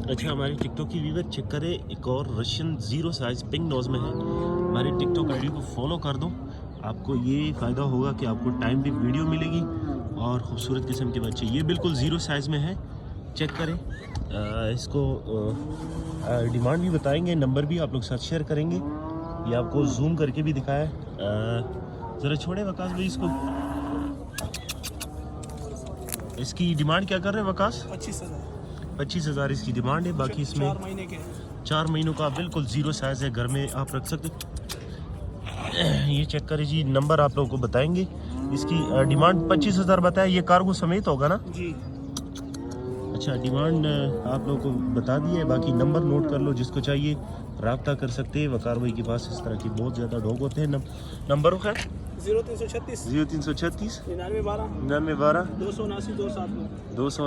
अच्छा, हमारे टिकटॉक की व्यूवर चेक करें, एक और Russian zero size pink nose में है। हमारे टिकटॉक आईडी को फॉलो कर दो, आपको ये फ़ायदा होगा कि आपको टाइम पे वीडियो मिलेगी और ख़ूबसूरत किस्म के बच्चे। ये बिल्कुल ज़ीरो साइज़ में है, चेक करें। इसको डिमांड भी बताएंगे, नंबर भी आप लोग साथ शेयर करेंगे। ये आपको जूम करके भी दिखाया है। ज़रा छोड़े वकास भाई इसको। इसकी डिमांड क्या कर रहे हैं वकास? 25,000 इसकी डिमांड है। बाकी इसमें 4 महीने के 4 महीनों का बिल्कुल ज़ीरो साइज़ है, घर में आप रख सकते। ये चेक करें जी, नंबर आप लोगों को बताएंगे। इसकी डिमांड 25,000 बताया, ये कार्गो समेत होगा ना जी। अच्छा, डिमांड आप लोगों को बता दी है। बाकी नंबर नोट कर लो, जिसको चाहिए रब्ता कर सकते हैं। वकार भाई के पास इस तरह के बहुत ज़्यादा डॉग होते हैं। नंबर है 0336 0336 99 12 99 12 279 279। 279।